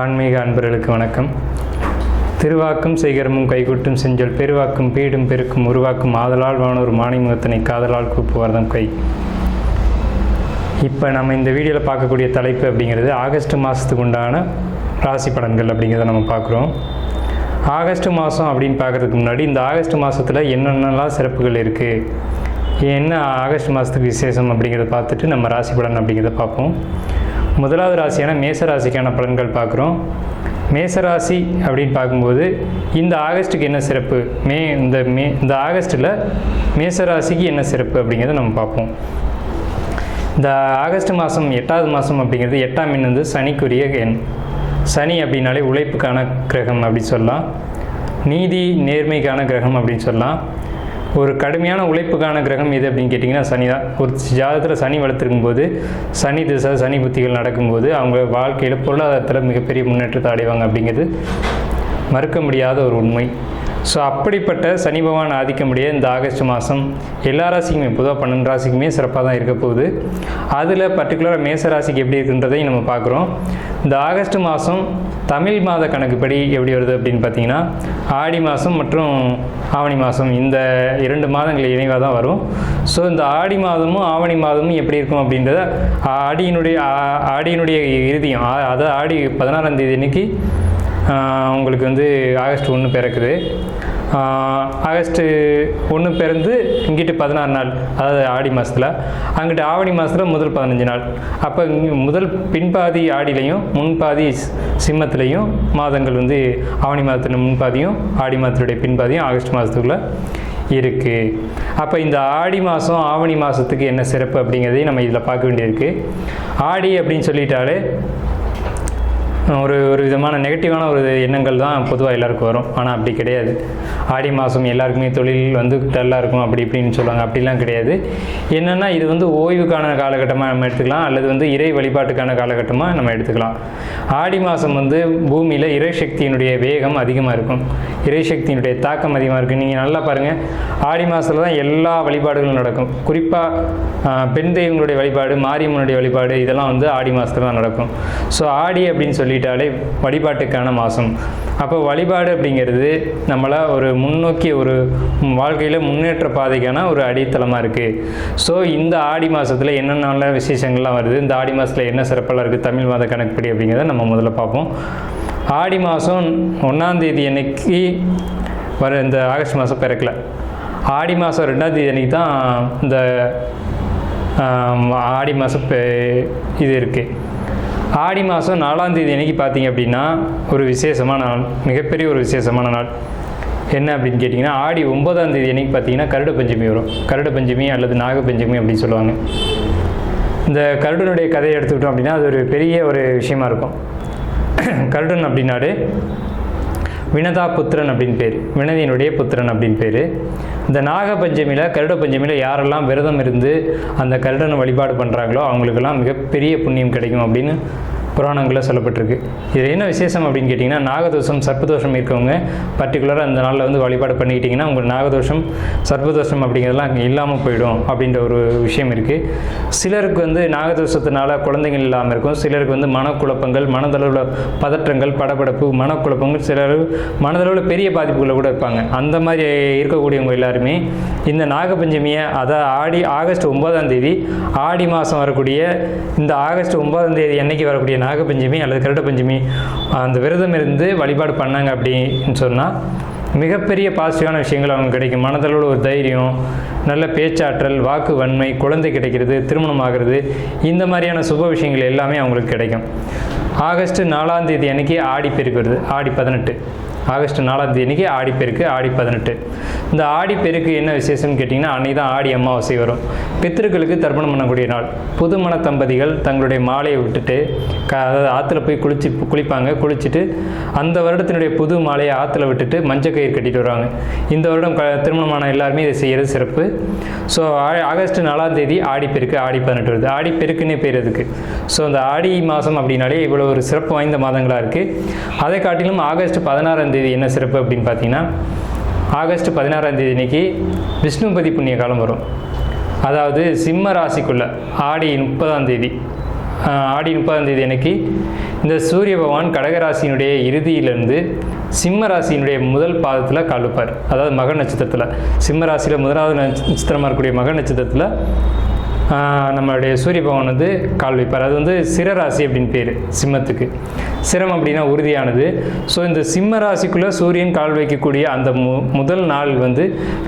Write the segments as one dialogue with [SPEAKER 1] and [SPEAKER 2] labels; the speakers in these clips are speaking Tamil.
[SPEAKER 1] ஆன்மீக அன்பர்களுக்கு வணக்கம். திருவாக்கும் செய்கரமும் கைகூட்டும் செஞ்சொல் பெருவாக்கும் பீடும் பெருக்கும் உருவாக்கும் ஆதலால் வானோர் மாணிமுகத்தினை காதலால் கூப்புவர்தம் கை. இப்போ நம்ம இந்த வீடியோவில் பார்க்கக்கூடிய தலைப்பு அப்படிங்கிறது ஆகஸ்ட் மாதத்துக்கு உண்டான ராசி பலன்கள் அப்படிங்கிறத நம்ம பார்க்குறோம். ஆகஸ்ட் மாதம் அப்படின்னு பார்க்குறதுக்கு முன்னாடி இந்த ஆகஸ்ட் மாதத்தில் என்னென்னலாம் சிறப்புகள் இருக்குது, என்ன ஆகஸ்ட் மாதத்துக்கு விசேஷம் அப்படிங்கிறத பார்த்துட்டு நம்ம ராசி பலன் அப்படிங்கிறத பார்ப்போம். முதலாவது ராசியான மேச ராசிக்கான பலன்கள் பார்க்குறோம். மேசராசி அப்படின்னு பார்க்கும்போது இந்த ஆகஸ்ட்டுக்கு என்ன சிறப்பு, இந்த ஆகஸ்ட்டில் மேசராசிக்கு என்ன சிறப்பு அப்படிங்கிறத நம்ம பார்ப்போம். இந்த ஆகஸ்ட் மாதம் 8வது மாதம் அப்படிங்கிறது 8ஆம் எண் வந்து சனிக்குரிய எண். சனி அப்படின்னாலே உழைப்புக்கான கிரகம் அப்படின்னு சொல்லலாம், நீதி நேர்மைக்கான கிரகம் அப்படின்னு சொல்லலாம். ஒரு கடுமையான உழைப்புக்கான கிரகம் எது அப்படின்னு கேட்டிங்கன்னா சனி தான். ஒரு ஜாதகத்தில் சனி வளர்த்துருக்கும் போது, சனி திசை சனி புத்திகள் நடக்கும்போது அவங்க வாழ்க்கையில் பொருளாதாரத்தில் மிகப்பெரிய முன்னேற்றத்தை அடைவாங்க அப்படிங்கிறது மறுக்க முடியாத ஒரு உண்மை. ஸோ அப்படிப்பட்ட சனி பகவான் ஆதிக்கமுடைய இந்த ஆகஸ்ட் மாதம் எல்லா ராசிக்குமே, பொதுவாக 12 ராசிக்குமே சிறப்பாக தான் இருக்க போகுது. அதில் பர்டிகுலராக மேச ராசிக்கு எப்படி இருக்குன்றதையும் நம்ம பார்க்குறோம். இந்த ஆகஸ்ட் மாதம் தமிழ் மாத கணக்குப்படி எப்படி வருது அப்படின்னு பார்த்தீங்கன்னா ஆடி மாதம் மற்றும் ஆவணி மாதம் இந்த 2 மாதங்கள் இணைவாக தான் வரும். ஸோ இந்த ஆடி மாதமும் ஆவணி மாதமும் எப்படி இருக்கும் அப்படின்றத ஆடியினுடைய இறுதியும், அதாவது ஆடி 16ஆம் தேதி அன்னைக்கு உங்களுக்கு வந்து ஆகஸ்ட் 1 பிறக்குது. ஆகஸ்ட் 1 பிறந்து இங்கிட்டு 16 நாள், அதாவது ஆடி மாதத்தில், அங்கிட்டு ஆவணி மாதத்தில் முதல் 15 நாள். அப்போ முதல் பின்பாதி ஆடிலையும் முன்பாதி சிம்மத்திலையும் மாதங்கள் வந்து ஆவணி மாதத்தில் முன்பாதியும் ஆடி மாதத்துடைய பின்பாதியும் ஆகஸ்ட் மாதத்துக்குள்ளே இருக்குது. அப்போ இந்த ஆடி மாதம் ஆவணி மாதத்துக்கு என்ன சிறப்பு அப்படிங்கிறதையும் நம்ம இதில் பார்க்க வேண்டியிருக்கு. ஆடி அப்படின்னு சொல்லிட்டாலே ஒரு விதமான நெகட்டிவான ஒரு எண்ணங்கள் தான் பொதுவாக எல்லாருக்கும் வரும். ஆனால் அப்படி கிடையாது. ஆடி மாதம் எல்லாருக்குமே தொழில் வந்து டல்லாக இருக்கும் அப்படி இப்படின்னு சொல்லுவாங்க. அப்படிலாம் கிடையாது. என்னென்னா இது வந்து ஓய்வுக்கான காலகட்டமாக நம்ம எடுத்துக்கலாம், அல்லது வந்து இறை வழிபாட்டுக்கான காலகட்டமாக நம்ம எடுத்துக்கலாம். ஆடி மாதம் வந்து பூமியில் இறைசக்தியினுடைய வேகம் அதிகமாக இருக்கும், இறைசக்தியினுடைய தாக்கம் அதிகமாக இருக்குது. நீங்கள் நல்லா பாருங்கள், ஆடி மாதத்தில் தான் எல்லா வழிபாடுகளும் நடக்கும். குறிப்பாக பெண் தெய்வங்களுடைய வழிபாடு, மாரியம்மனுடைய வழிபாடு, இதெல்லாம் வந்து ஆடி மாதத்தில் தான் நடக்கும். ஸோ ஆடி அப்படின்னு சொல்லிட்டாலே வழிபாட்டுக்கான மாதம். அப்போ வழிபாடு அப்படிங்கிறது நம்மளை ஒரு முன்னோக்கி ஒரு வாழ்க்கையில் முன்னேற்ற பாதைக்கான ஒரு அடித்தளமாக இருக்குது. ஸோ இந்த ஆடி மாதத்தில் என்னென்ன விசேஷங்கள்லாம் வருது, இந்த ஆடி மாதத்தில் என்ன சிறப்பெல்லாம் இருக்குது தமிழ் மாத கணக்குப்படி அப்படிங்கிறத நம்ம முதல்ல பார்ப்போம். ஆடி மாதம் 1ஆம் தேதி அன்னைக்கு வர இந்த ஆகஸ்ட் மாதம் பிறக்கல. ஆடி மாதம் 2ஆம் தேதி அன்னைக்கு தான் இந்த ஆடி மாதம் இது இருக்குது. ஆடி மாதம் 4ஆம் தேதி அன்னைக்கு பார்த்தீங்க அப்படின்னா ஒரு விசேஷமான நாள், மிகப்பெரிய ஒரு விசேஷமான நாள். என்ன அப்படின்னு கேட்டிங்கன்னா ஆடி 9ஆம் தேதி அன்னைக்கு பார்த்தீங்கன்னா கருட பஞ்சமி வரும். கருட பஞ்சமி அல்லது நாக பஞ்சமி அப்படின்னு சொல்லுவாங்க. இந்த கருடனுடைய கதையை எடுத்துக்கிட்டோம் அப்படின்னா அது ஒரு பெரிய ஒரு விஷயமா இருக்கும். கருடன் அப்படின்னாலே வினதா புத்திரன் அப்படின்னு பேர், வினதியினுடைய புத்திரன் அப்படின்னு பேர். இந்த நாக பஞ்சமியில், கருட பஞ்சமியில் யாரெல்லாம் விரதம் இருந்து அந்த கருடனை வழிபாடு பண்ணுறாங்களோ அவங்களுக்கெல்லாம் மிகப்பெரிய புண்ணியம் கிடைக்கும் அப்படின்னு புராணங்களில் சொல்லப்பட்டிருக்கு. இது என்ன விசேஷம் அப்படின்னு கேட்டிங்கன்னா நாகதோஷம் சர்ப்பதோஷம் இருக்கவங்க பர்டிகுலராக அந்த நாளில் வந்து வழிபாடு பண்ணிக்கிட்டிங்கன்னா உங்களுக்கு நாகதோஷம் சர்ப்பதோஷம் அப்படிங்கிறதுலாம் இல்லாமல் போயிடும் அப்படின்ற ஒரு விஷயம் இருக்குது. சிலருக்கு வந்து நாகதோஷத்தினால குழந்தைகள் இல்லாமல் இருக்கும், சிலருக்கு வந்து மனக்குழப்பங்கள், மனதளவில் பதற்றங்கள், படபடப்பு, மனக்குழப்பங்கள், சிலர் மனதளவில் பெரிய பாதிப்புகளை கூட இருப்பாங்க. அந்த மாதிரி இருக்கக்கூடியவங்க எல்லாருமே இந்த நாகபஞ்சமியை, அதாவது ஆகஸ்ட் 9ஆம் தேதி ஆடி மாதம் வரக்கூடிய இந்த ஆகஸ்ட் 9ஆம் தேதி அன்னைக்கு வரக்கூடிய நாகபஞ்சமி அல்லது கருட பஞ்சமி அந்த விரதம் இருந்து வழிபாடு பண்ணாங்க அப்படின்னு சொன்னால் மிகப்பெரிய பாசிட்டிவான விஷயங்கள் அவங்க கிடைக்கும். மனதளவில் ஒரு தைரியம், நல்ல பேச்சாற்றல், வாக்கு வன்மை, குழந்தை கிடைக்கிறது, திருமணம் ஆகிறது, இந்த மாதிரியான சுப விஷயங்கள் எல்லாமே அவங்களுக்கு கிடைக்கும். ஆகஸ்ட் 4ஆம் தேதி அன்னைக்கு ஆடி பெருக்கு வருது, ஆடி 18. ஆகஸ்ட் 4ஆம் தேதி அன்றைக்கி ஆடிப்பெருக்கு, ஆடி 18. இந்த ஆடிப்பெருக்கு என்ன விசேஷம்னு கேட்டிங்கன்னா அன்றைக்கி தான் ஆடி அமாவாசை வரும். பித்திருக்களுக்கு தர்ப்பணம் பண்ணக்கூடிய நாள். புதுமண தம்பதிகள் தங்களுடைய மாலையை விட்டுட்டு அதாவது ஆற்றுல போய் குளிப்பாங்க. குளிச்சுட்டு அந்த வருடத்தினுடைய புது மாலையை ஆற்றுல விட்டுட்டு மஞ்சள் கயிறு கட்டிட்டு வருவாங்க. இந்த வருடம் திருமணமான எல்லாருமே இதை செய்கிறது சிறப்பு. ஸோ ஆகஸ்ட் 4ஆம் தேதி ஆடிப்பெருக்கு, ஆடி 18 வருது. ஆடிப்பெருக்குன்னே பேர் அதுக்கு. ஸோ அந்த ஆடி மாதம் அப்படின்னாலே இவ்வளோ ஒரு சிறப்பு வாய்ந்த மாதங்களாக இருக்குது. அதை காட்டிலும் ஆகஸ்ட் 16ஆம் தேதி என்ன சிறப்பு அப்படின்னு பார்த்தீங்கன்னா ஆகஸ்ட் 16ஆம் தேதி அன்னைக்கு விஷ்ணுபதி புண்ணிய காலம் வரும். அதாவது சிம்ம ராசிக்குள்ள ஆடி 30ஆம் தேதி ஆடி 30ஆம் தேதி அன்னைக்கு இந்த சூரிய பகவான் கடகராசியினுடைய இறுதியிலிருந்து சிம்ம ராசியினுடைய முதல் பாதத்தில் கால் வைப்பார். அதாவது மக நட்சத்திரத்தில், சிம்ம ராசியில் முதலாவது நட்சத்திரமாக இருக்கக்கூடிய மக நட்சத்திரத்தில் நம்மளுடைய சூரிய பகவான் வந்து கால் வைப்பார். அது வந்து சிரராசி அப்படின்னு பேர் சிம்மத்துக்கு. சிரம் அப்படின்னா உறுதியானது. ஸோ இந்த சிம்ம ராசிக்குள்ளே சூரியன் கால் வைக்கக்கூடிய அந்த முதல் நாள் வந்து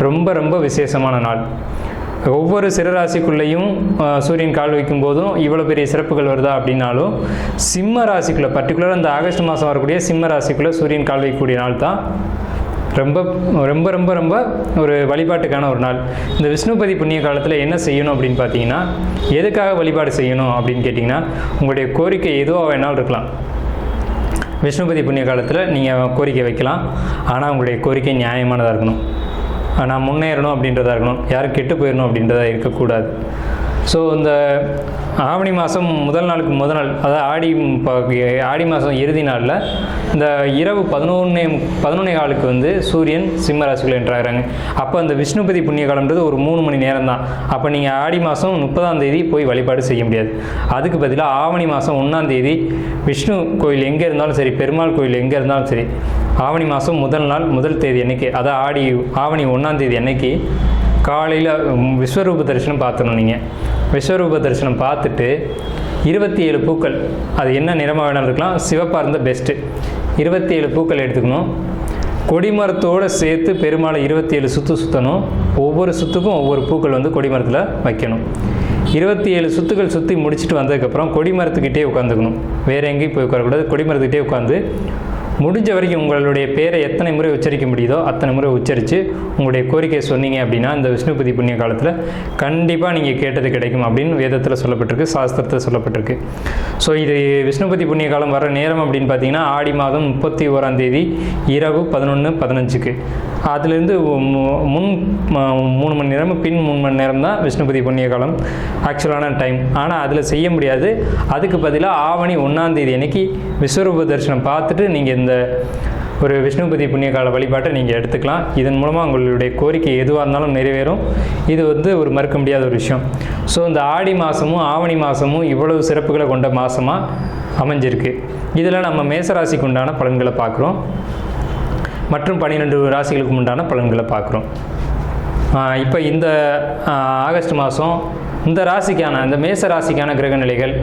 [SPEAKER 1] ரொம்ப ரொம்ப விசேஷமான நாள். ஒவ்வொரு சிரராசிக்குள்ளேயும் சூரியன் கால் வைக்கும் போதும் இவ்வளோ பெரிய சிறப்புகள் வருதா அப்படின்னாலும், சிம்ம ராசிக்குள்ளே பர்டிகுலராக இந்த ஆகஸ்ட் மாதம் வரக்கூடிய சிம்ம ராசிக்குள்ளே சூரியன் கால் வைக்கக்கூடிய நாள் தான் ரொம்ப ரொம்ப ரொம்ப ரொம்ப ஒரு வழிபாட்டுக்கான ஒரு நாள். இந்த விஷ்ணுபதி புண்ணிய காலத்தில் என்ன செய்யணும் அப்படின்னு பார்த்தீங்கன்னா, எதுக்காக வழிபாடு செய்யணும் அப்படின்னு கேட்டிங்கன்னா, உங்களுடைய கோரிக்கை எதுவாக வேணாலும் இருக்கலாம். விஷ்ணுபதி புண்ணிய காலத்தில் நீங்கள் கோரிக்கை வைக்கலாம். ஆனால் உங்களுடைய கோரிக்கை நியாயமானதாக இருக்கணும். நான் முன்னேறணும் அப்படின்றதா இருக்கணும். யாரும் கெட்டு போயிடணும் அப்படின்றதா இருக்கக்கூடாது. ஸோ இந்த ஆவணி மாதம் முதல் நாள், ஆடி மாதம் இறுதி நாளில் இந்த இரவு 11:11 வந்து சூரியன் சிம்ம ராசிக்குள்ள என்ட்ராகிறாங்க. அப்போ அந்த விஷ்ணுபதி புண்ணிய காலம்ன்றது ஒரு 3 மணி நேரம் தான். அப்போ நீங்கள் ஆடி மாதம் 30ஆம் தேதி போய் வழிபாடு செய்ய முடியாது. அதுக்கு பதிலாக ஆவணி மாதம் 1ஆம் தேதி விஷ்ணு கோயில் எங்கே இருந்தாலும் சரி, பெருமாள் கோயில் எங்கே இருந்தாலும் சரி, ஆவணி மாதம் முதல் நாள் முதல் தேதி அன்னைக்கு, அதாவது ஆவணி 1ஆம் தேதி அன்னைக்கு காலையில் விஸ்வரூப தரிசனம் பார்த்துடணும். நீங்கள் விஸ்வரூப தரிசனம் பார்த்துட்டு 27 பூக்கள், அது என்ன நிறமாக வேணாலும் இருக்கலாம், சிவப்பாக இருந்தால் பெஸ்ட்டு. 27 பூக்கள் எடுத்துக்கணும். கொடிமரத்தோடு சேர்த்து பெருமாளை 27 சுற்றணும். ஒவ்வொரு சுற்றுக்கும் ஒவ்வொரு பூக்கள் வந்து கொடிமரத்தில் வைக்கணும். 27 சுற்றுகள் சுற்றி முடிச்சுட்டு வந்ததுக்கப்புறம் கொடிமரத்துக்கிட்டே உட்காந்துக்கணும். வேறு எங்கேயும் போய் உட்காரக்கூடாது. கொடிமரத்துக்கிட்டே உட்காந்து முடிஞ்ச வரைக்கும் உங்களுடைய பேரை எத்தனை முறை உச்சரிக்க முடியுதோ அத்தனை முறை உச்சரித்து உங்களுடைய கோரிக்கையை சொன்னீங்க அப்படின்னா, இந்த விஷ்ணுபதி புண்ணிய காலத்தில் கண்டிப்பாக நீங்கள் கேட்டது கிடைக்கும் அப்படின்னு வேதத்தில் சொல்லப்பட்டிருக்கு, சாஸ்திரத்தில் சொல்லப்பட்டிருக்கு. ஸோ இது விஷ்ணுபதி புண்ணிய காலம் வர நேரம் அப்படின்னு பார்த்தீங்கன்னா, ஆடி மாதம் 31ஆம் தேதி இரவு 11:15. அதுலேருந்து முன் 3 மணி நேரம், பின் 3 மணி நேரம் தான் விஷ்ணுபதி புண்ணிய காலம் ஆக்சுவலான டைம். ஆனால் அதில் செய்ய முடியாது. அதுக்கு பதிலாக ஆவணி 1ஆம் தேதி அன்னைக்கு விஸ்வரூப தரிசனம் பார்த்துட்டு நீங்கள் இந்த ஒரு விஷ்ணுபதி புண்ணிய கால வழிபாட்டை நீங்கள் எடுத்துக்கலாம். இதன் மூலமாக உங்களுடைய கோரிக்கை எதுவாக இருந்தாலும் நிறைவேறும். இது வந்து ஒரு மறுக்க முடியாத ஒரு விஷயம். ஸோ இந்த ஆடி மாதமும் ஆவணி மாதமும் இவ்வளவு சிறப்புகளை கொண்ட மாதமாக அமைஞ்சிருக்கு. இதில் நம்ம மேசராசிக்கு உண்டான பலன்களை பார்க்குறோம், மற்றும் 12 ராசிகளுக்கு உண்டான பலன்களை பார்க்குறோம். இப்போ இந்த ஆகஸ்ட் மாதம் இந்த ராசிக்கான, இந்த மேச ராசிக்கான கிரக நிலைகள்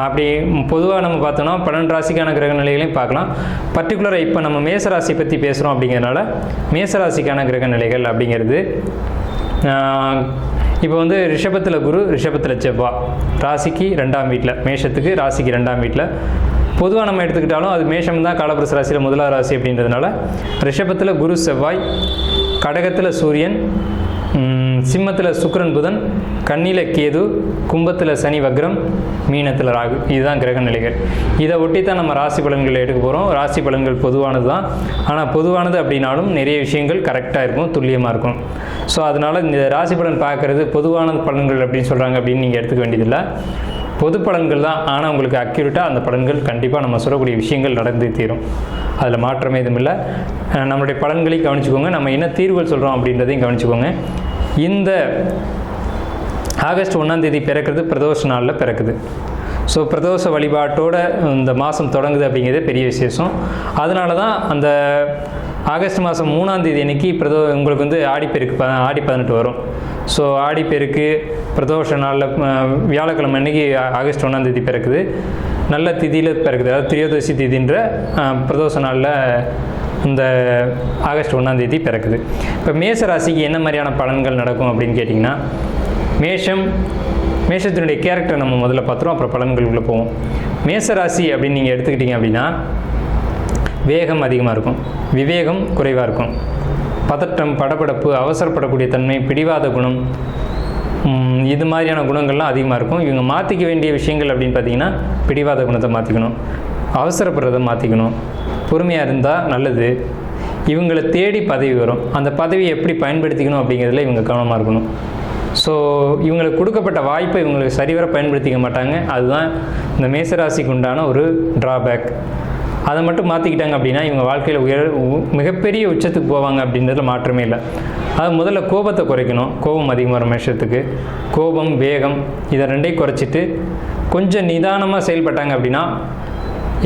[SPEAKER 1] அப்படி பொதுவாக நம்ம பார்த்தோன்னா 12 ராசிக்கான கிரக நிலைகளையும் பார்க்கலாம். பர்டிகுலராக இப்போ நம்ம மேச ராசி பற்றி பேசுகிறோம் அப்படிங்கிறதுனால மேச ராசிக்கான கிரக நிலைகள் அப்படிங்கிறது, இப்போ வந்து ரிஷபத்தில் குரு, ரிஷபத்தில் செவ்வாய், ராசிக்கு 2ஆம் வீட்டில், மேஷத்துக்கு ராசிக்கு 2ஆம் வீட்டில். பொதுவாக நம்ம எடுத்துக்கிட்டாலும் அது மேஷம் தான் காலபுருஷ ராசியில் முதலாவது ராசி அப்படின்றதுனால ரிஷபத்தில் குரு செவ்வாய், கடகத்தில் சூரியன், சிம்மத்தில் சுக்கிரன் புதன், கன்னியில் கேது, கும்பத்தில் சனி வக்ரம், மீனத்தில் ராகு. இதுதான் கிரக நிலைகள். இதை ஒட்டி தான் நம்ம ராசி பலன்களை எடுக்க போகிறோம். ராசி பலன்கள் பொதுவானது தான். ஆனால் பொதுவானது அப்படின்னாலும் நிறைய விஷயங்கள் கரெக்டாக இருக்கும், துல்லியமாக இருக்கும். ஸோ அதனால் இந்த ராசி பலன் பார்க்குறது பொதுவான பலன்கள் அப்படின்னு சொல்கிறாங்க அப்படின்னு நீங்கள் எடுத்துக்க வேண்டியதில்லை. பொது பலன்கள் தான். ஆனால் உங்களுக்கு அக்யூரேட்டாக அந்த பலன்கள் கண்டிப்பாக நம்ம சொல்லக்கூடிய விஷயங்கள் நடந்து தீரும். அதில் மாற்றமே எதுவும் இல்லை. நம்மளுடைய பலன்களையும் கவனிச்சுக்கோங்க, நம்ம என்ன தீர்வுகள் சொல்கிறோம் அப்படின்றதையும் கவனிச்சுக்கோங்க. இந்த ஆகஸ்ட் 1ஆம் தேதி பிறக்கிறது பிரதோஷ நாளில் பிறக்குது. ஸோ பிரதோஷ வழிபாட்டோட இந்த மாதம் தொடங்குது அப்படிங்கிறதே பெரிய விசேஷம். அதனால தான் அந்த ஆகஸ்ட் மாதம் 3ஆம் தேதி அன்றைக்கி உங்களுக்கு வந்து ஆடிப்பெருக்கு, ஆடி 18 வரும். ஸோ ஆடிப்பெருக்கு பிரதோஷ நாளில் வியாழக்கிழமை அன்றைக்கி ஆகஸ்ட் 1ஆம் தேதி பிறக்குது. நல்ல திதியில் பிறக்குது. அதாவது திரியோதசி திதின்ற பிரதோஷ நாளில் இந்த ஆகஸ்ட் 1ஆம் தேதி பிறக்குது. இப்போ மேச ராசிக்கு என்ன மாதிரியான பலன்கள் நடக்கும் அப்படின்னு கேட்டிங்கன்னா, மேஷத்தினுடைய கேரக்டர் நம்ம முதல்ல பார்த்துருவோம், அப்புறம் பலன்களுக்குள்ளே போவோம். மேச ராசி அப்படின்னு நீங்கள் எடுத்துக்கிட்டிங்க அப்படின்னா, வேகம் அதிகமாக இருக்கும், விவேகம் குறைவாக இருக்கும், பதட்டம், படபடப்பு, அவசரப்படக்கூடிய தன்மை, பிடிவாத குணம், இது மாதிரியான குணங்கள்லாம் அதிகமாக இருக்கும். இவங்க மாற்றிக்க வேண்டிய விஷயங்கள் அப்படின்னு பார்த்தீங்கன்னா, பிடிவாத குணத்தை மாற்றிக்கணும், அவசரப்படுறதை மாற்றிக்கணும், பொறுமையாக இருந்தால் நல்லது. இவங்களை தேடி பதவி வரும், அந்த பதவியை எப்படி பயன்படுத்திக்கணும் அப்படிங்கிறதுல இவங்க கவனமாக இருக்கணும். ஸோ இவங்களுக்கு கொடுக்கப்பட்ட வாய்ப்பை இவங்களுக்கு சரிவர பயன்படுத்திக்க மாட்டாங்க. அதுதான் இந்த மேசராசிக்கு உண்டான ஒரு ட்ராபேக். அதை மட்டும் மாற்றிக்கிட்டாங்க அப்படின்னா இவங்க வாழ்க்கையில் மிகப்பெரிய உச்சத்துக்கு போவாங்க அப்படின்றதுல மாற்றமே இல்லை. அது முதல்ல கோபத்தை குறைக்கணும். கோபம் அதிகமாக வரும் மேஷத்துக்கு. கோபம், வேகம் இதை ரெண்டையும் குறைச்சிட்டு கொஞ்சம் நிதானமாக செயல்பட்டாங்க அப்படின்னா,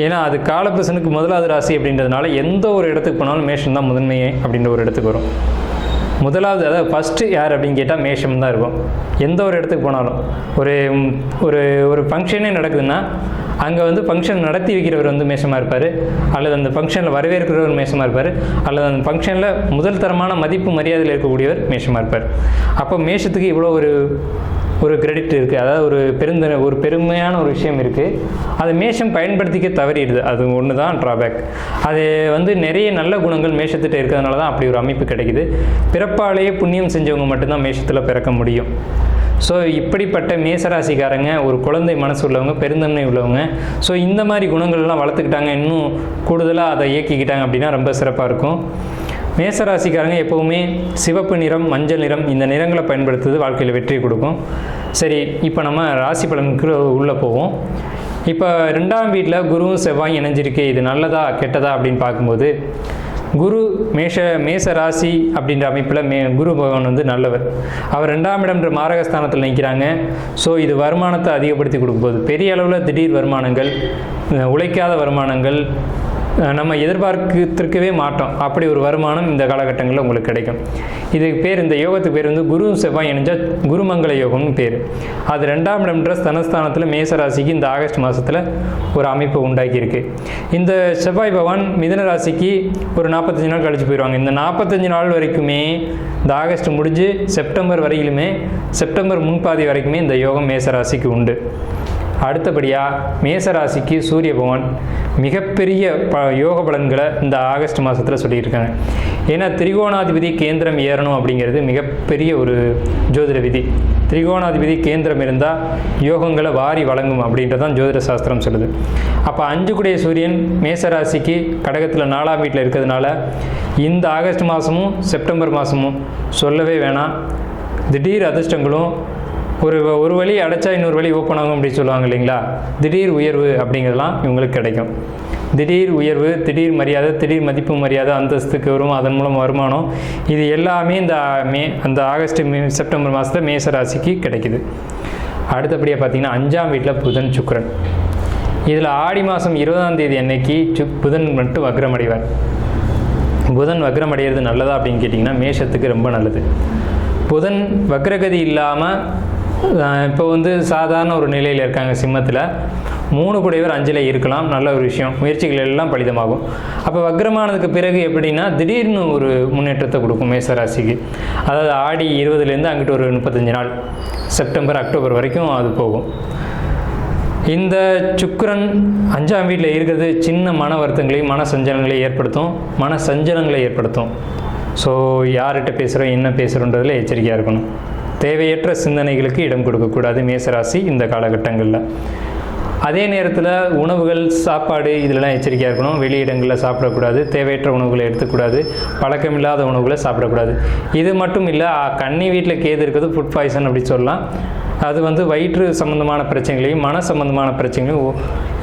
[SPEAKER 1] ஏன்னா அது காலபுருஷனுக்கு முதலாவது ராசி அப்படின்றதுனால எந்த ஒரு இடத்துக்கு போனாலும் மேஷம் தான் முதன்மையே அப்படின்ற ஒரு இடத்துக்கு வரும். முதலாவது, அதாவது ஃபஸ்ட்டு யார் அப்படின்னு கேட்டால் மேஷம் தான் இருக்கும். எந்த ஒரு இடத்துக்கு போனாலும் ஒரு ஒரு ஒரு ஃபங்க்ஷனே நடக்குதுன்னா அங்கே வந்து ஃபங்க்ஷன் நடத்தி வைக்கிறவர் வந்து மேஷமாக இருப்பார், அல்லது அந்த ஃபங்க்ஷனில் வரவேற்கிறவர் மேஷமாக இருப்பார், அல்லது அந்த ஃபங்க்ஷனில் முதல் தரமான மதிப்பு மரியாதையில் இருக்கக்கூடியவர் மேஷமாக இருப்பார். அப்போ மேஷத்துக்கு இவ்வளோ ஒரு கிரெடிட் இருக்குது, அதாவது ஒரு பெருமையான ஒரு விஷயம் இருக்குது. அது மேஷம் பயன்படுத்திக்க தவறிடுது. அது ஒன்று தான் ட்ராபேக். அது வந்து நிறைய நல்ல குணங்கள் மேஷத்திட்ட இருக்கிறதுனால தான் அப்படி ஒரு அமைப்பு கிடைக்குது. பிறப்பாலேயே புண்ணியம் செஞ்சவங்க மட்டும்தான் மேஷத்தில் பிறக்க முடியும். ஸோ இப்படிப்பட்ட மேசராசிக்காரங்க ஒரு குழந்தை மனசு உள்ளவங்க, பெருந்தன்மை உள்ளவங்க. ஸோ இந்த மாதிரி குணங்கள்லாம் வளர்த்துக்கிட்டாங்க, இன்னும் கூடுதலாக அதை இயக்கிக்கிட்டாங்க அப்படின்னா ரொம்ப சிறப்பாக இருக்கும். மேசராசிக்காரங்க எப்போவுமே சிவப்பு நிறம், மஞ்சள் நிறம் இந்த நிறங்களை பயன்படுத்துறது வாழ்க்கையில் வெற்றி கொடுக்கும். சரி, இப்போ நம்ம ராசி பலனுக்கு உள்ளே போவோம். இப்போ 2ஆம் வீட்டில் குருவும் செவ்வாயும் இணைஞ்சிருக்கு. இது நல்லதா கெட்டதா அப்படின்னு பார்க்கும்போது, குரு மேச ராசி அப்படின்ற அமைப்பில் குரு பகவான் வந்து நல்லவர். அவர் 2ஆம் இடம்ன்ற மாரகஸ்தானத்தில் நிற்கிறாங்க. ஸோ இது வருமானத்தை அதிகப்படுத்தி கொடுக்கும்போது பெரிய அளவில் திடீர் வருமானங்கள், உழைக்காத வருமானங்கள், நம்ம எதிர்பார்க்கவே மாட்டோம். அப்படி ஒரு வருமானம் இந்த காலகட்டங்களில் உங்களுக்கு கிடைக்கும். இதுக்கு பேர், இந்த யோகத்துக்கு பேர் வந்து குரு செவ்வாய் இணைஞ்சால் குருமங்கள யோகம்னு பேர். அது 2ஆம் இடம்ன்ற ஸ்தனஸ்தானத்தில் மேசராசிக்கு இந்த ஆகஸ்ட் மாதத்தில் ஒரு அமைப்பு உண்டாக்கியிருக்கு. இந்த செவ்வாய் பகவான் மிதுன ராசிக்கு ஒரு 45 நாள் கழிச்சு போயிடுவாங்க. இந்த 45 நாள் வரைக்குமே, இந்த ஆகஸ்ட் முடிஞ்சு செப்டம்பர் வரையிலுமே, செப்டம்பர் முன்பாதி வரைக்குமே இந்த யோகம் மேசராசிக்கு உண்டு. அடுத்தபடியாக மேசராசிக்கு சூரிய பகவான் மிகப்பெரிய யோக பலன்களை இந்த ஆகஸ்ட் மாதத்தில் சொல்லியிருக்காங்க. ஏன்னா திரிகோணாதிபதி கேந்திரம் ஏறணும் அப்படிங்கிறது மிகப்பெரிய ஒரு ஜோதிட விதி. திரிகோணாதிபதி கேந்திரம் இருந்தால் யோகங்களை வாரி வழங்கும் அப்படின்றதான் ஜோதிட சாஸ்திரம் சொல்லுது. அப்போ 5 கூடிய சூரியன் மேசராசிக்கு கடகத்தில் 4ஆம் வீட்டில் இருக்கிறதுனால இந்த ஆகஸ்ட் மாதமும் செப்டம்பர் மாதமும் சொல்லவே வேணாம். திடீர் அதிர்ஷ்டங்களும், ஒரு வழி அடைச்சா இன்னொரு வழி ஓப்பன் ஆகும் அப்படின்னு சொல்லுவாங்க இல்லைங்களா, திடீர் உயர்வு அப்படிங்கிறதுலாம் இவங்களுக்கு கிடைக்கும். திடீர் உயர்வு, திடீர் மரியாதை, திடீர் மதிப்பு மரியாதை, அந்தஸ்துக்கு வரும், அதன் மூலம் வருமானம், இது எல்லாமே அந்த ஆகஸ்ட் செப்டம்பர் மாதத்தில் மேசராசிக்கு கிடைக்குது. அடுத்தபடியாக பார்த்தீங்கன்னா 5ஆம் வீட்டில் புதன் சுக்கிரன். இதில் ஆடி மாதம் 20ஆம் தேதி அன்னைக்கு புதன் மட்டும் வக்ரமடைவார். புதன் வக்ரமடைகிறது நல்லதா அப்படின்னு கேட்டிங்கன்னா மேஷத்துக்கு ரொம்ப நல்லது. புதன் வக்ரகதி இல்லாமல் இப்போ வந்து சாதாரண ஒரு நிலையில் இருக்காங்க சிம்மத்தில். 3 கூடையவர் 5ல் இருக்கலாம், நல்ல ஒரு விஷயம். முயற்சிகள் எல்லாம் பலிதமாகும். அப்போ வக்ரமானதுக்கு பிறகு எப்படின்னா திடீர்னு ஒரு முன்னேற்றத்தை கொடுக்கும் மேசராசிக்கு. அதாவது ஆடி 20லேருந்து அங்கிட்டு ஒரு 35 நாள், செப்டம்பர் அக்டோபர் வரைக்கும் அது போகும். இந்த சுக்கிரன் 5ஆம் வீட்டில் இருக்கிறது சின்ன மன வருத்தங்களையும் மன சஞ்சலங்களை ஏற்படுத்தும். ஸோ யார்கிட்ட பேசுகிறோம், என்ன பேசுகிறோன்றதில் எச்சரிக்கையாக இருக்கணும். தேவையற்ற சிந்தனைகளுக்கு இடம் கொடுக்கக்கூடாது மேசராசி இந்த காலகட்டங்களில். அதே நேரத்தில் உணவுகள், சாப்பாடு இதிலெலாம் எச்சரிக்கையாக இருக்கணும். வெளியிடங்களில் சாப்பிடக்கூடாது, தேவையற்ற உணவுகளை எடுத்துக்கூடாது, பழக்கமில்லாத உணவுகளை சாப்பிடக்கூடாது. இது மட்டும் இல்லை, கன்னி வீட்டில் கேது இருக்கிறது ஃபுட் பாய்சன் அப்படி சொல்லலாம். அது வந்து வயிற்று சம்பந்தமான பிரச்சனைகளையும் மன சம்பந்தமான பிரச்சனைகளையும்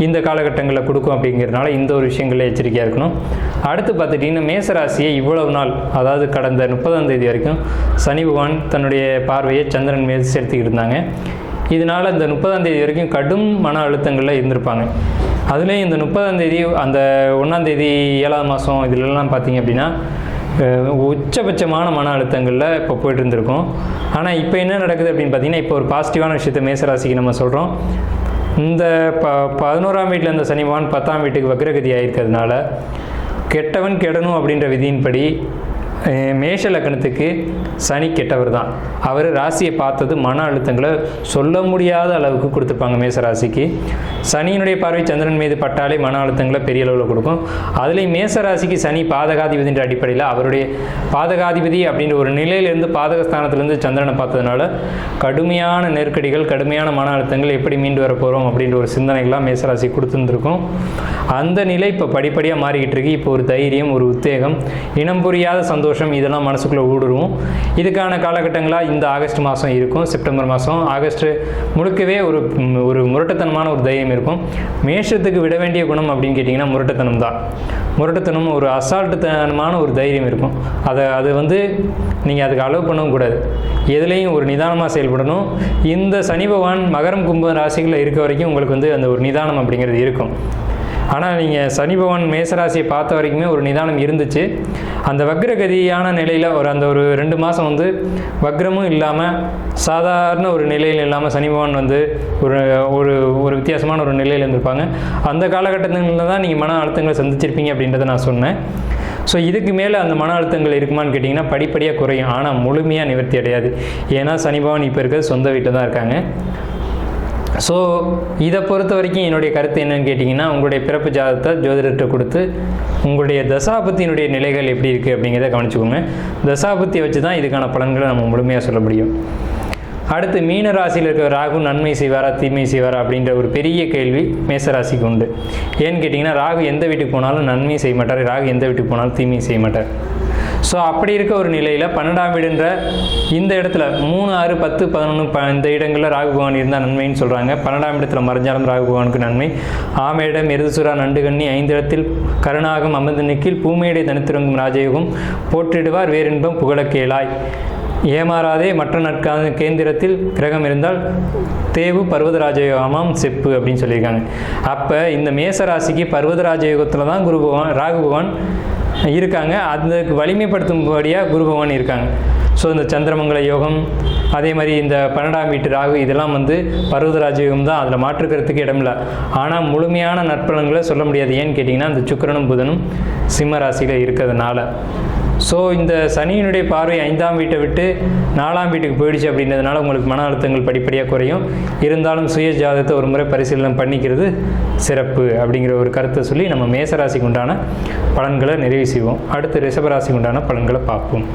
[SPEAKER 1] இந்த காலகட்டங்களில் கொடுக்கும். அப்படிங்கிறதுனால இந்த ஒரு விஷயங்களில் எச்சரிக்கையாக இருக்கணும். அடுத்து பார்த்துட்டிங்கன்னா மேசராசியை இவ்வளவு நாள், அதாவது கடந்த 30ஆம் தேதி வரைக்கும் சனி பகவான் தன்னுடைய பார்வையை சந்திரன் மீது செலுத்திக்கிட்டு இருந்தாங்க. இதனால் இந்த 30ஆம் தேதி வரைக்கும் கடும் மன அழுத்தங்களில் இருந்திருப்பாங்க. அதுலேயும் இந்த 30ஆம் தேதி, அந்த 1ஆம் தேதி 7ஆம் மாதம் இதிலெல்லாம் பார்த்திங்க அப்படின்னா உச்சபட்சமான மன அழுத்தங்களில் இப்போ போய்ட்டு இருந்திருக்கும். ஆனால் இப்போ என்ன நடக்குது அப்படின்னு பார்த்தீங்கன்னா, இப்போ ஒரு பாசிட்டிவான விஷயத்தை மேசராசிக்கு நம்ம சொல்கிறோம். இந்த 11ஆம் வீட்டில் இந்த சனி பகவான் 10ஆம் வீட்டுக்கு வக்ரகதி ஆகிருக்கிறதுனால கெட்டவன் கெடணும் அப்படின்ற விதியின்படி மேஷ லக்னத்துக்கு சனி கெட்டவர் தான். அவர் ராசியை பார்த்தது மன அழுத்தங்களை சொல்ல முடியாத அளவுக்கு கொடுத்துருப்பாங்க மேசராசிக்கு. சனியினுடைய பார்வை சந்திரன் மீது பட்டாலே மன அழுத்தங்களை பெரிய அளவில் கொடுக்கும். அதுலேயும் மேசராசிக்கு சனி பாதகாதிபதின்ற அடிப்படையில் அவருடைய பாதகாதிபதி அப்படின்ற ஒரு நிலையிலேருந்து பாதகஸ்தானத்திலேருந்து சந்திரனை பார்த்ததுனால கடுமையான நெருக்கடிகள், கடுமையான மன அழுத்தங்கள், எப்படி மீண்டு வர போகிறோம் அப்படின்ற ஒரு சிந்தனைகள்லாம் மேசராசி கொடுத்துருந்துருக்கும். அந்த நிலை இப்போ படிப்படியாக மாறிக்கிட்டு இருக்கு. இப்போ ஒரு தைரியம், ஒரு உத்வேகம், இனம் புரியாத சந்தோஷம் தோஷம் இதெல்லாம் மனசுக்குள்ளே ஊடுருவும். இதுக்கான காலகட்டங்களாக இந்த ஆகஸ்ட் மாதம் இருக்கும். செப்டம்பர் மாதம் ஆகஸ்ட் முழுக்கவே ஒரு முரட்டுத்தனமான ஒரு தைரியம் இருக்கும். மேஷத்துக்கு விட வேண்டிய குணம் அப்படின்னு கேட்டிங்கன்னா முரட்டுத்தனம் தான். முரட்டுத்தனம், ஒரு அசால்ட்டுத்தனமான ஒரு தைரியம் இருக்கும். அது வந்து நீங்கள் அதுக்கு அலோவ் பண்ணவும் கூடாது. எதுலேயும் ஒரு நிதானமாக செயல்படணும். இந்த சனி பகவான் மகரம் கும்ப ராசிகளில் இருக்க வரைக்கும் உங்களுக்கு வந்து அந்த ஒரு நிதானம் அப்படிங்கிறது இருக்கும். ஆனால் நீங்கள் சனி பகவான் மேசராசியை பார்த்த வரைக்குமே ஒரு நிதானம் இருந்துச்சு. அந்த வக்ரகதியான நிலையில் அந்த ஒரு 2 மாதம் வந்து வக்ரமும் இல்லாமல் சாதாரண ஒரு நிலையில் இல்லாமல் சனி பகவான் வந்து ஒரு வித்தியாசமான ஒரு நிலையில் இருந்திருப்பாங்க. அந்த காலகட்டங்களில் தான் நீங்கள் மன அழுத்தங்களை சந்திச்சிருப்பீங்க அப்படின்றத நான் சொன்னேன். ஸோ இதுக்கு மேலே அந்த மன அழுத்தங்கள் இருக்குமான்னு கேட்டிங்கன்னா படிப்படியாக குறையும். ஆனால் முழுமையாக நிவர்த்தி அடையாது. ஏன்னா சனி பகவான் இப்போ இருக்கிறது சொந்த வீட்டில் தான் இருக்காங்க. ஸோ இதை பொறுத்த வரைக்கும் என்னுடைய கருத்து என்னன்னு கேட்டிங்கன்னா, உங்களுடைய பிறப்பு ஜாதகத்தை ஜோதிடர்கிட்ட கொடுத்து உங்களுடைய தசாபத்தியினுடைய நிலைகள் எப்படி இருக்குது அப்படிங்கிறத கவனிச்சுக்கோங்க. தசாபத்தியை வச்சு தான் இதுக்கான பலன்களை நம்ம முழுமையாக சொல்ல முடியும். அடுத்து மீன ராசியில் இருக்கிற ராகு நன்மை செய்வாரா தீமை செய்வாரா அப்படின்ற ஒரு பெரிய கேள்வி மேசராசிக்கு உண்டு. ஏன்னு கேட்டிங்கன்னா, ராகு எந்த வீட்டுக்கு போனாலும் நன்மை செய்ய மாட்டார், ராகு எந்த வீட்டுக்கு போனாலும் தீமை செய்ய மாட்டார். ஸோ அப்படி இருக்க ஒரு நிலையில் 12ஆம் வீடுன்ற இந்த இடத்துல 3, 6, 10, 11 இந்த இடங்களில் ராகு பகவான் இருந்தால் நன்மைன்னு சொல்கிறாங்க. 12ஆம் இடத்துல மறைஞ்சாலும் ராகு பகவானுக்கு நன்மை. ஆமையிடம் எருதுசுரா நண்டுகண்ணி 5 இடத்தில் கருணாகம் அமர்ந்து நிற்கில் பூமியடை தனித்திறங்கும் ராஜயோகம் போற்றிடுவார் வேறின்பம் புகழக்கேளாய் ஏமாறாதே மற்ற நற்கான கேந்திரத்தில் கிரகம் இருந்தால் தேவு பர்வதராஜயோகமாம் செப்பு அப்படின்னு சொல்லியிருக்காங்க. அப்போ இந்த மேசராசிக்கு பர்வதராஜயோகத்தில் தான் ராகு பகவான் இருக்காங்க. அதுக்கு வலிமைப்படுத்தும்படியாக குரு பகவான் இருக்காங்க. ஸோ இந்த சந்திரமங்கல யோகம், அதே மாதிரி இந்த 12ஆம் வீட்டு ராகு, இதெல்லாம் வந்து பர்வதராஜ யோகம் தான். அதில் மாற்றுக்கிறதுக்கு இடமில்லை. ஆனால் முழுமையான நற்பலன்களை சொல்ல முடியாது. ஏன்னு கேட்டிங்கன்னா, அந்த சுக்கிரனும் புதனும் சிம்ம ராசியில் இருக்கிறதுனால. ஸோ இந்த சனியினுடைய பார்வை 5ஆம் வீட்டை விட்டு 4ஆம் வீட்டுக்கு போயிடுச்சு அப்படின்றதுனால உங்களுக்கு மன அழுத்தங்கள் படிப்படியாக குறையும். இருந்தாலும் சுய ஜாதகத்தை ஒரு முறை பரிசீலனை பண்ணிக்கிறது சிறப்பு அப்படிங்கிற ஒரு கருத்தை சொல்லி நம்ம மேசராசிக்கு உண்டான பலன்களை நிறைவு செய்வோம். அடுத்து ரிஷபராசிக்கு உண்டான பலன்களை பார்ப்போம்.